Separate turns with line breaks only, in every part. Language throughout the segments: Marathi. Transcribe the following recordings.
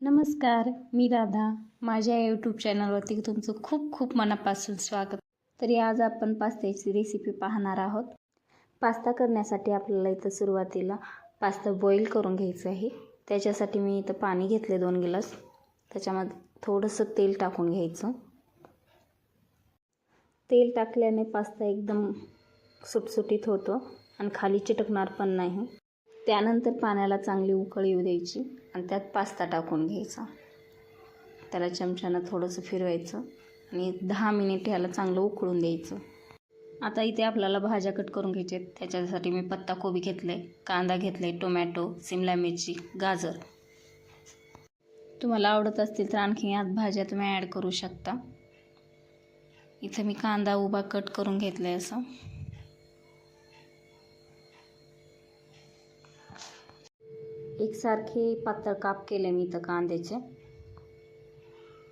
नमस्कार, मी राधा. माझ्या यूट्यूब चॅनलवरती तुमचं खूप खूप मनापासून स्वागत. तरी आज आपण पास्त्याची रेसिपी पाहणार आहोत. पास्ता करण्यासाठी आपल्याला इथं सुरुवातीला पास्ता बॉईल करून घ्यायचं आहे. त्याच्यासाठी मी इथं पाणी घेतले 2 गिलास. त्याच्यामध्ये थोडंसं तेल टाकून घ्यायचं. तेल टाकल्याने पास्ता एकदम सुटसुटीत होतो आणि खाली चिटकणार पण नाही. त्यानंतर पाण्याला चांगली उकळी येऊ द्यायची आणि त्यात पास्ता टाकून घ्यायचा. त्याला चमच्यानं थोडंसं फिरवायचं आणि 10 मिनिट ह्याला चांगलं उकळून द्यायचं. आता इथे आपल्याला भाज्या कट करून घ्यायच्या आहेत. त्याच्यासाठी मी पत्ताकोबी घेतले, कांदा घेतले, टोमॅटो, सिमला मिरची, गाजर. तुम्हाला आवडत असतील तर आणखी यात भाज्या तुम्ही ॲड करू शकता. इथे मी कांदा उभा कट करून घेतला आहे असं. एकसारखे पातळ काप केले मी इथं कांद्याचे.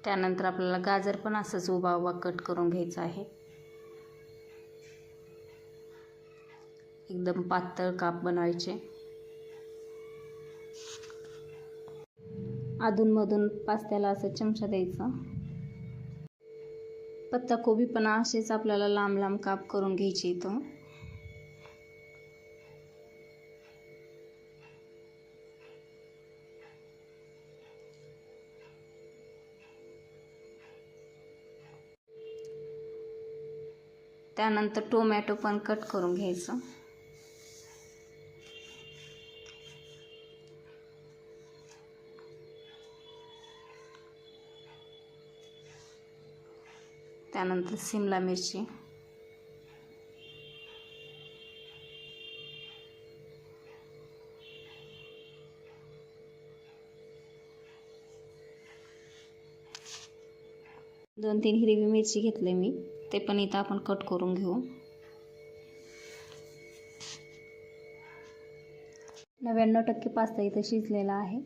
त्यानंतर आपल्याला गाजर पण असंच उभा उभा कट करून घ्यायचं आहे. एकदम पातळ काप बनवायचे. अधूनमधून पास्त्याला असं चमचा द्यायचा. पत्ताकोबी पण असेच आपल्याला लांब लांब काप करून घ्यायचे इथं. त्यानंतर टोमॅटो पण कट करून घ्यायचं. त्यानंतर सिमला मिरची, दोन 3 हिरवी मिरची घेतले मी, ते पण इथं आपण कट करून घेऊ. 99% पास्ता इथं शिजलेला आहे.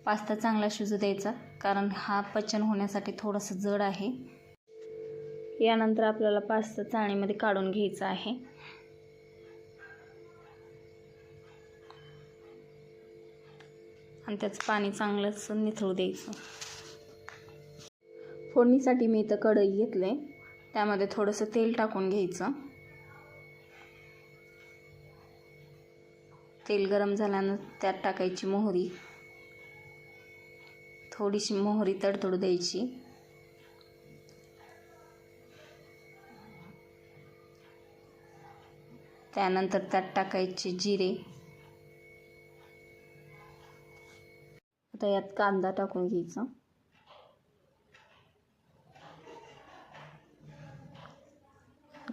पास्ता चांगला शिजू द्यायचा कारण हा पचन होण्यासाठी थोडंसं जड आहे. यानंतर आपल्याला पास्ता चाळणीमध्ये काढून घ्यायचा आहे. आणि त्याचं पाणी चांगलंच निथळू द्यायचं. फोडणीसाठी मी इथं कढई घेतले. त्यामध्ये थोडंसं तेल टाकून घ्यायचं. तेल गरम झाल्यानंतर त्यात टाकायची मोहरी. थोडीशी मोहरी तडतडू द्यायची. त्यानंतर त्यात टाकायचे जिरे. आता यात कांदा टाकून घ्यायचा.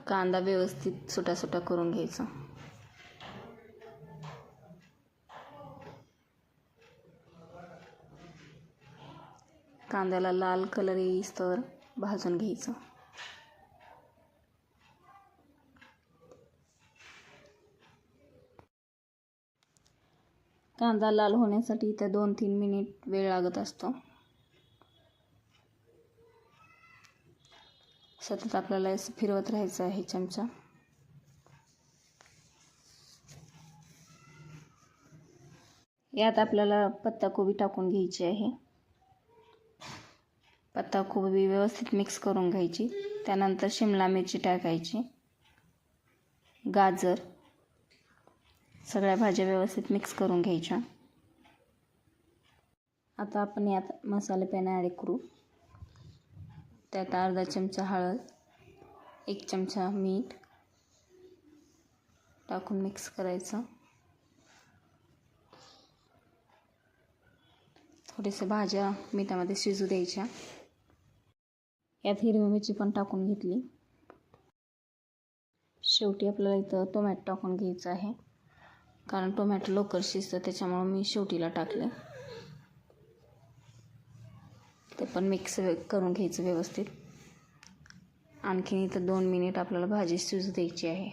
कांदा व्यवस्थित सुटा करून घ्यायचा. कांद्याला लाल कलर येईस्तोवर भाजून घ्यायचं. कांदा लाल होण्यासाठी इथे 2-3 मिनिट वेळ लागत असतो. सतत आपल्याला असं फिरवत राहायचं आहे चमचा. यात आपल्याला पत्ताकोबी टाकून घ्यायची आहे. पत्ताकोबी व्यवस्थित मिक्स करून घ्यायची. त्यानंतर शिमला मिरची टाकायची, गाजर, सगळ्या भाज्या व्यवस्थित मिक्स करून घ्यायच्या. आता आपण यात मसाले पेन ॲड करू. त्यात अर्धा चमचा हळद, 1 चमचा मीठ टाकून मिक्स करायचं. थोडेसे भाज्या मिठामध्ये शिजू द्यायच्या. यात हिरवी मिरची पण टाकून घेतली. शेवटी आपल्याला इथं टोमॅटो टाकून घ्यायचं आहे कारण टोमॅटो लवकर शिजतं, त्याच्यामुळे मी शेवटीला टाकले. ते पण मिक्स करून घ्यायचं व्यवस्थित. आणखीन इथं 2 मिनिट आपल्याला भाजी शिजू द्यायची आहे.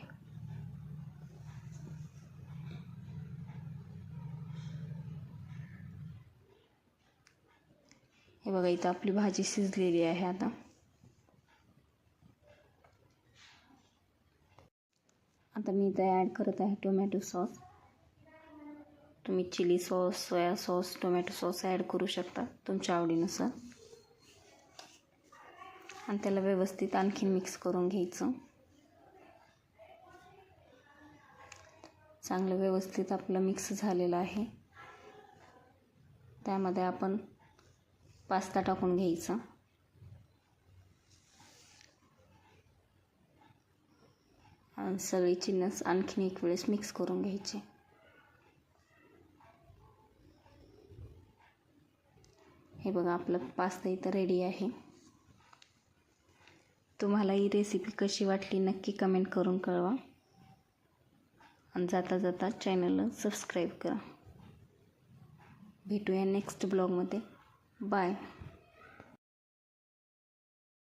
हे बघा इथं आपली भाजी शिजलेली आहे. आता मी इथं ॲड करत आहे टोमॅटो सॉस. तुम्ही chilli sauce, soya sauce, tomato sauce add करू शकता तुमच्या आवडीनुसार. आणि त्याला व्यवस्थित आणखीन मिक्स करून घ्यायचं. चांगलं व्यवस्थित आपलं मिक्स झालेलं आहे. त्यामध्ये आपण पास्ता टाकून घ्यायचा. आणि सगळी चिन्नस आणखीन एक वेळेस मिक्स करून घ्यायचे. हे बघा आपलं पास्ता इथं रेडी आहे. तुम्हाला ही रेसिपी कशी वाटली नक्की कमेंट करून कळवा. आणि जाता जाता चॅनलला सबस्क्राईब करा. भेटूया नेक्स्ट ब्लॉगमध्ये. बाय.